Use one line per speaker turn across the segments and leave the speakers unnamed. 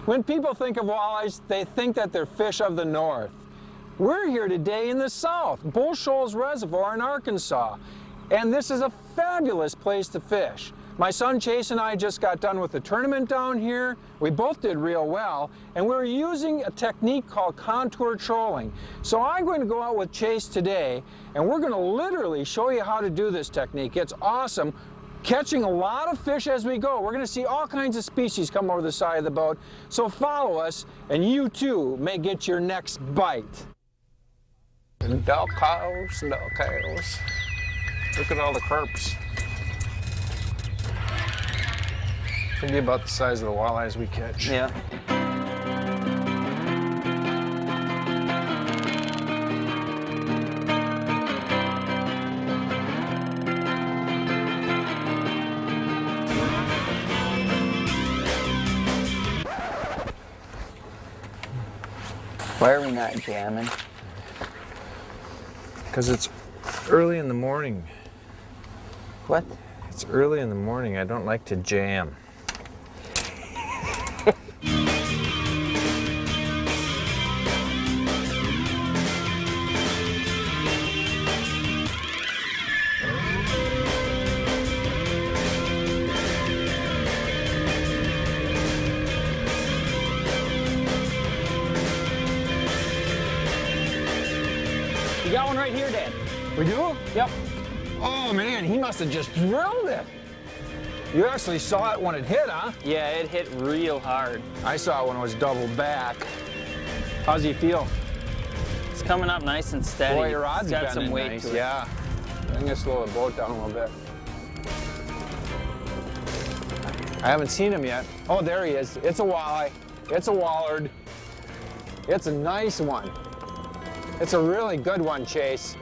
When people think of walleyes, they think that they're fish of the north. We're here today in the south, Bull Shoals Reservoir in Arkansas, and this is a fabulous place to fish. My son Chase and I just got done with the tournament down here. We both did real well, and we're using a technique called contour trolling. So I'm going to go out with Chase today, and we're going to literally show you how to do this technique. It's awesome. Catching a lot of fish as we go. We're going to see all kinds of species come over the side of the boat. So follow us, and you too may get your next bite. Duck cows. Look at all the carps. Could be about the size of the walleyes we catch.
Yeah. Why are we not jamming?
Because it's early in the morning.
What?
It's early in the morning. I don't like to jam.
You got one right here, Dad.
We do?
Yep.
Oh man, he must have just drilled it. You actually saw it when it hit, huh?
Yeah, it hit real hard.
I saw it when it was doubled back. How's he feel?
It's coming up nice and steady.
Boy, your rod's
it's got some weight
nice.
to it.
Yeah. I'm gonna slow the boat down a little bit. I haven't seen him yet. Oh, there he is. It's a walleye. It's a wallard. It's a nice one. It's a really good one, Chase.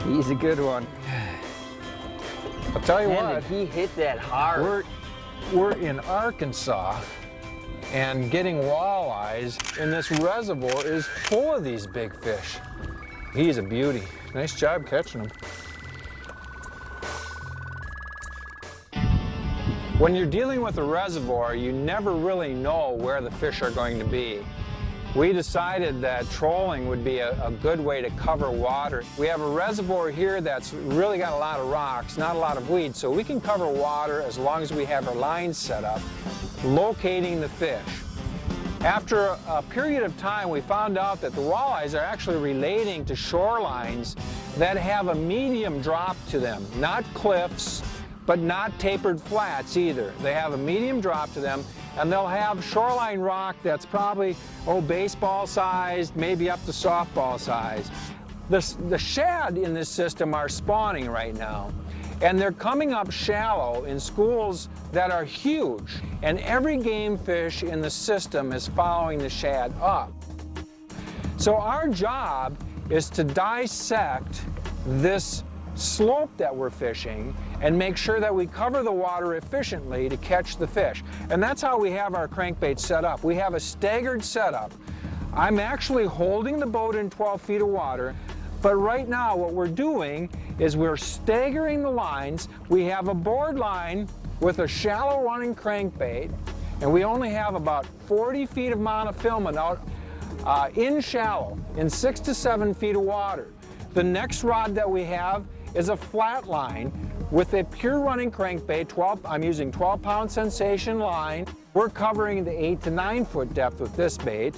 He's a good one.
I'll tell you
Man,
what.
did he hit that hard.
We're in Arkansas, and getting walleyes in this reservoir is full of these big fish. He's a beauty. Nice job catching him. When you're dealing with a reservoir, you never really know where the fish are going to be. We decided that trolling would be a good way to cover water. We have a reservoir here that's really got a lot of rocks, not a lot of weeds, so we can cover water as long as we have our lines set up, locating the fish. After a period of time, we found out that the walleyes are actually relating to shorelines that have a medium drop to them, not cliffs, but not tapered flats either. They have a medium drop to them, and they'll have shoreline rock that's probably, baseball sized, maybe up to softball size. The shad in this system are spawning right now, and they're coming up shallow in schools that are huge, and every game fish in the system is following the shad up. So our job is to dissect this slope that we're fishing and make sure that we cover the water efficiently to catch the fish. And that's how we have our crankbait set up. We have a staggered setup. I'm actually holding the boat in 12 feet of water, but right now what we're doing is we're staggering the lines. We have a board line with a shallow running crankbait, and we only have about 40 feet of monofilament out in shallow, in 6 to 7 feet of water. The next rod that we have is a flat line with a pure running crankbait. I'm using 12-pound sensation line. We're covering the 8 to 9 foot depth with this bait.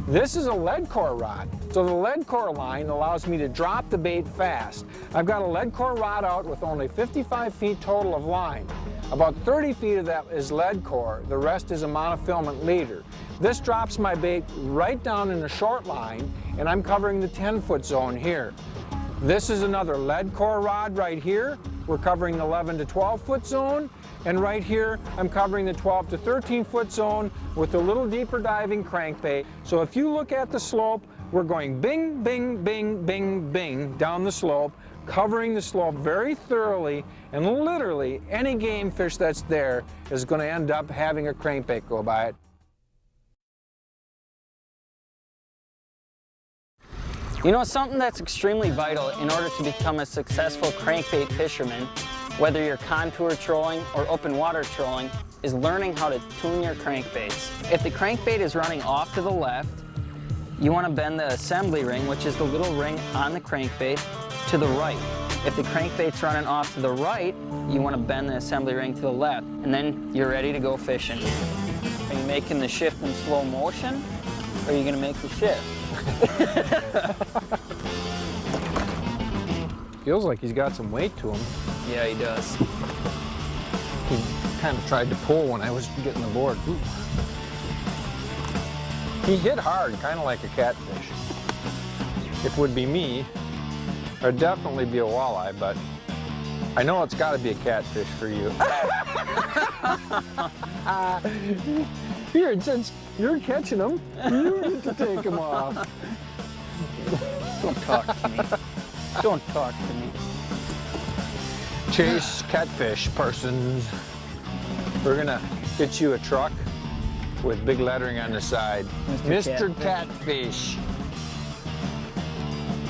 This is a lead core rod. So the lead core line allows me to drop the bait fast. I've got a lead core rod out with only 55 feet total of line. About 30 feet of that is lead core. The rest is a monofilament leader. This drops my bait right down in a short line, and I'm covering the 10-foot zone here. This is another lead core rod right here. We're covering the 11 to 12 foot zone. And right here, I'm covering the 12 to 13 foot zone with a little deeper diving crankbait. So if you look at the slope, we're going bing, bing, bing, bing, bing down the slope, covering the slope very thoroughly, and literally any game fish that's there is going to end up having a crankbait go by it.
You know, something that's extremely vital in order to become a successful crankbait fisherman, whether you're contour trolling or open water trolling, is learning how to tune your crankbaits. If the crankbait is running off to the left, you want to bend the assembly ring, which is the little ring on the crankbait, to the right. If the crankbait's running off to the right, you want to bend the assembly ring to the left, and then you're ready to go fishing. Are you making the shift in slow motion, or are you going to make the shift?
Feels like he's got some weight to him.
Yeah, he does.
He kind of tried to pull when I was getting the board. Ooh. He hit hard, kind of like a catfish. If it would be me, it'd definitely be a walleye, but I know it's got to be a catfish for you. Here, since you're catching them, you need to take them off.
Don't talk to me. Don't talk to me.
Chase Catfish Parsons. We're gonna get you a truck with big lettering on the side. Mr. Catfish.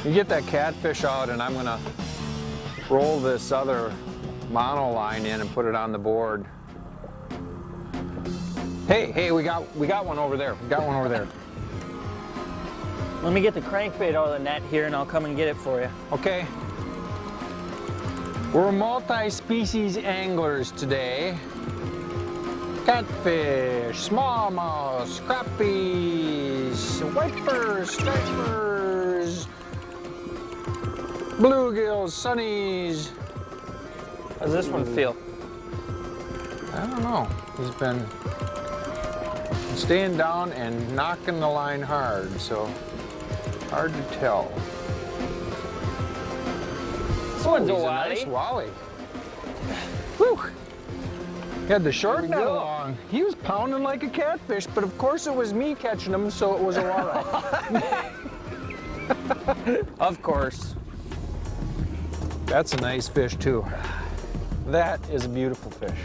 You get that catfish out and I'm gonna roll this other mono line in and put it on the board. Hey, we got one over there. We got one over there.
Let me get the crankbait out of the net here and I'll come and get it for you.
Okay. We're multi-species anglers today. Catfish, smallmouth, crappies, whitefurs, stripers, bluegills, sunnies.
How's this one feel?
I don't know. He's been staying down and knocking the line hard, so hard to tell.
This one's a
He's
walleye.
nice walleye. Whew. He had the short net along. He was pounding like a catfish, but of course it was me catching him, so it was a walleye.
Of course.
That's a nice fish too. That is a beautiful fish.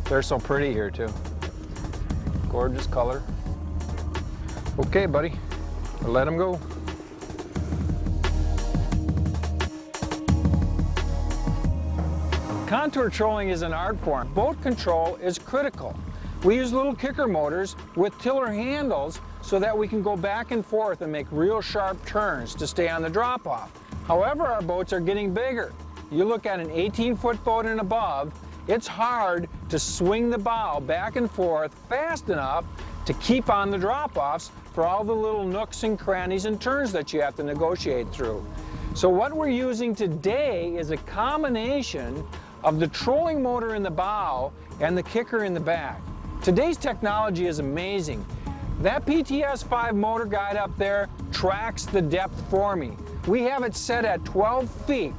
They're so pretty here too. Gorgeous color. Okay, buddy, let him go. Contour trolling is an art form. Boat control is critical. We use little kicker motors with tiller handles so that we can go back and forth and make real sharp turns to stay on the drop-off. However, our boats are getting bigger. You look at an 18-foot boat and above, it's hard to swing the bow back and forth fast enough to keep on the drop-offs for all the little nooks and crannies and turns that you have to negotiate through. So what we're using today is a combination of the trolling motor in the bow and the kicker in the back. Today's technology is amazing. That PTS-5 motor guide up there tracks the depth for me. We have it set at 12 feet,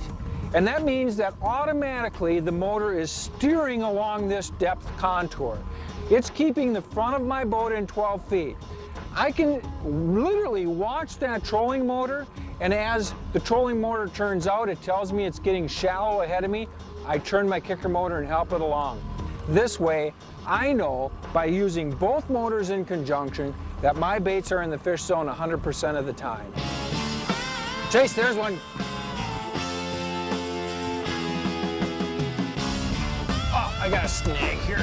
and that means that automatically the motor is steering along this depth contour. It's keeping the front of my boat in 12 feet. I can literally watch that trolling motor, and as the trolling motor turns out, it tells me it's getting shallow ahead of me. I turn my kicker motor and help it along. This way, I know by using both motors in conjunction that my baits are in the fish zone 100% of the time. Chase, there's one. Oh, I got a snag here.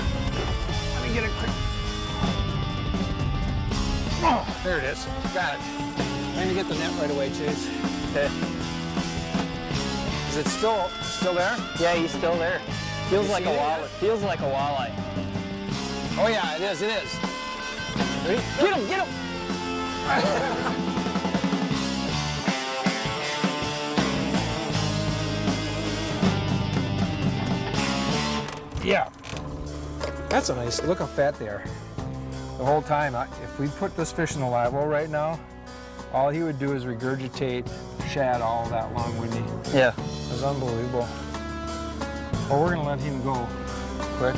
Let me get it quick. Oh, there it is. Got it. I'm gonna get the net right away, Chase.
Okay.
Is it still there?
Yeah, he's still there. Feels like a walleye. Feels like a walleye.
Oh yeah, it is, it is. Ready?
Get him, get him!
Yeah. That's a nice, look how fat they are. The whole time, if we put this fish in the live well right now, all he would do is regurgitate shad all that long, wouldn't he?
Yeah.
It was unbelievable. Well, we're gonna let him go quick.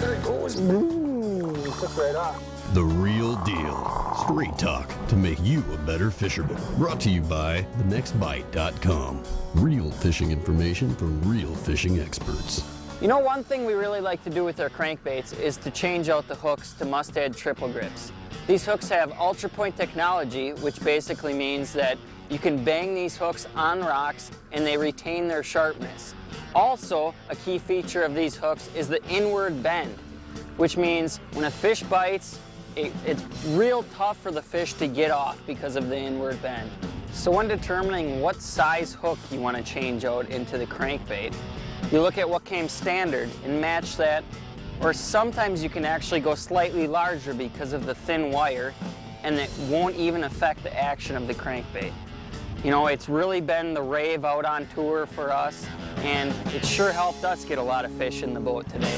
There he goes. Boom. He took right off.
The Real Deal. Straight talk to make you a better fisherman. Brought to you by thenextbite.com. Real fishing information from real fishing experts.
You know, one thing we really like to do with our crankbaits is to change out the hooks to Mustad triple grips. These hooks have ultra point technology, which basically means that you can bang these hooks on rocks and they retain their sharpness. Also, a key feature of these hooks is the inward bend, which means when a fish bites, it's real tough for the fish to get off because of the inward bend. So when determining what size hook you want to change out into the crankbait, you look at what came standard and match that, or sometimes you can actually go slightly larger because of the thin wire, and it won't even affect the action of the crankbait. You know, it's really been the rave out on tour for us, and it sure helped us get a lot of fish in the boat today.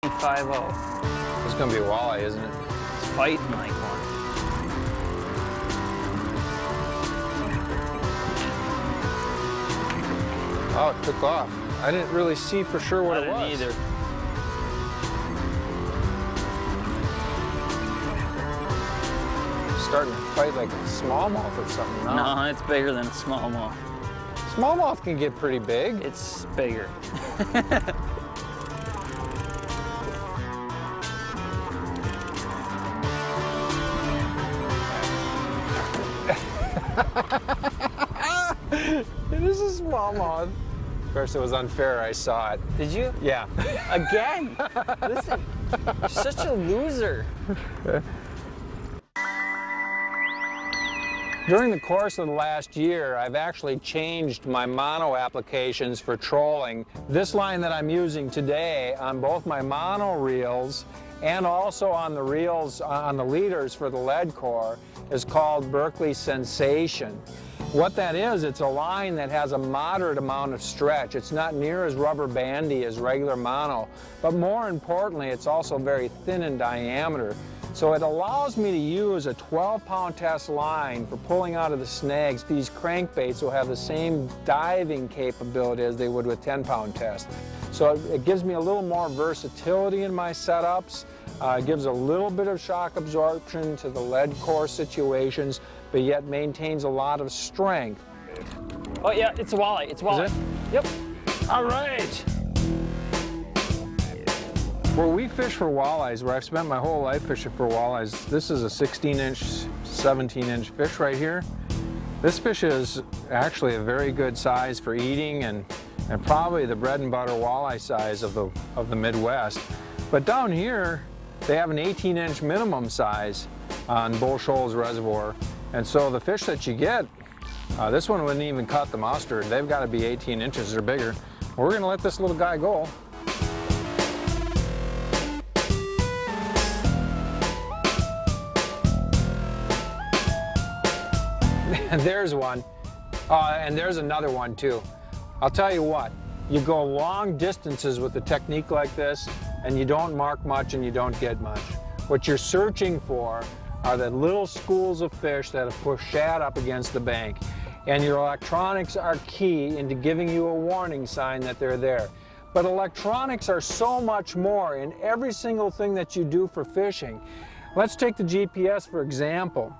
5-0.
It's gonna be a walleye, isn't it?
It's fighting like one.
Oh, it took off. I didn't really see for sure what it was.
I didn't either.
Starting to fight like a smallmouth or something now.
No, it's bigger than a smallmouth.
Smallmouth can get pretty big.
It's bigger.
It is a smallmouth. Of course, it was unfair. I saw it.
Did you?
Yeah.
Again? Listen, you're such a loser.
During the course of the last year, I've actually changed my mono applications for trolling. This line that I'm using today on both my mono reels and also on the reels, on the leaders for the lead core, is called Berkeley Sensation. What that is, it's a line that has a moderate amount of stretch. It's not near as rubber bandy as regular mono, but more importantly, it's also very thin in diameter. So it allows me to use a 12-pound test line for pulling out of the snags. These crankbaits will have the same diving capability as they would with 10-pound test. So it gives me a little more versatility in my setups. It gives a little bit of shock absorption to the lead core situations, but yet maintains a lot of strength.
Oh yeah, it's a walleye. It's a walleye.
Is it?
Yep.
All right. Where we fish for walleyes, where I've spent my whole life fishing for walleyes, this is a 16-inch, 17-inch fish right here. This fish is actually a very good size for eating and probably the bread and butter walleye size of the Midwest. But down here, they have an 18-inch minimum size on Bull Shoals Reservoir. And so the fish that you get, this one wouldn't even cut the mustard. They've got to be 18 inches or bigger. We're going to let this little guy go. And there's one. And there's another one too. I'll tell you what, you go long distances with a technique like this and you don't mark much and you don't get much. What you're searching for are the little schools of fish that have pushed shad up against the bank. And your electronics are key into giving you a warning sign that they're there. But electronics are so much more in every single thing that you do for fishing. Let's take the GPS for example.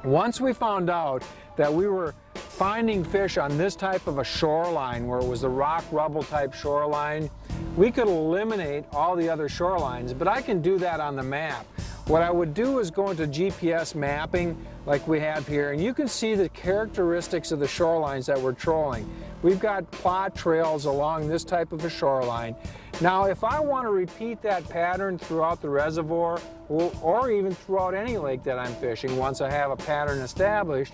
Once we found out that we were finding fish on this type of a shoreline where it was the rock rubble type shoreline, we could eliminate all the other shorelines, but I can do that on the map. What I would do is go into GPS mapping like we have here, and you can see the characteristics of the shorelines that we're trolling. We've got plot trails along this type of a shoreline. Now, if I want to repeat that pattern throughout the reservoir, or even throughout any lake that I'm fishing, once I have a pattern established,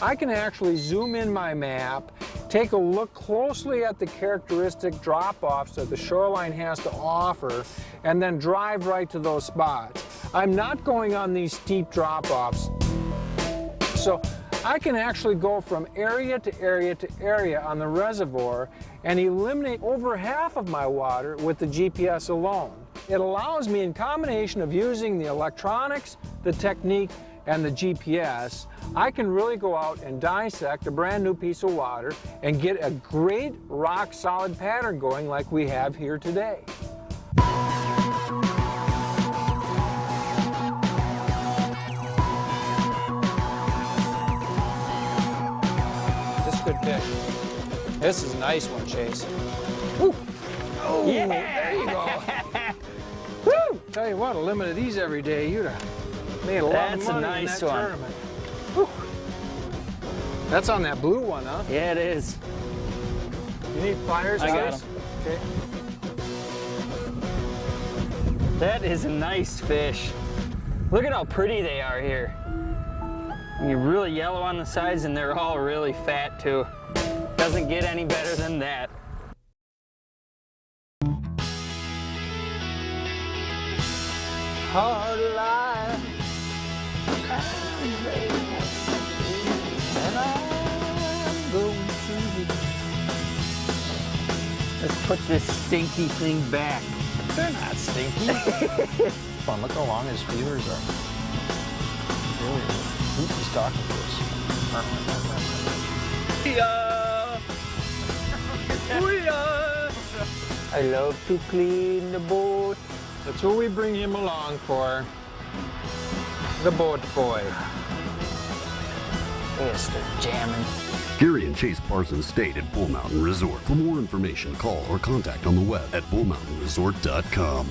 I can actually zoom in my map, take a look closely at the characteristic drop-offs that the shoreline has to offer, and then drive right to those spots. I'm not going on these steep drop-offs. So I can actually go from area to area to area on the reservoir and eliminate over half of my water with the GPS alone. It allows me, in combination of using the electronics, the technique, and the GPS, I can really go out and dissect a brand new piece of water and get a great rock solid pattern going like we have here today. Good fish. This is a nice one, Chase. Woo. Oh, yeah. There you go. Woo. Tell you what, a limit of these every day, you'd have made a lot of
That's a
money
nice
in that
one.
tournament. Whew. That's on that blue one, huh?
Yeah, it is.
You need pliers?
I got
Alex?
'em.
Okay.
That is a nice fish. Look at how pretty they are here. You're really yellow on the sides and they're all really fat too. Doesn't get any better than that.
Hard life. And I'm going through.
Let's put this stinky thing back.
They're not stinky. Fun, look how long his feelers are. Really? He's talking to us.
I love to clean the boat.
That's what we bring him along for. The boat boy.
Yes, they're jamming.
Gary and Chase Parsons stayed at Bull Mountain Resort. For more information, call or contact on the web at bullmountainresort.com.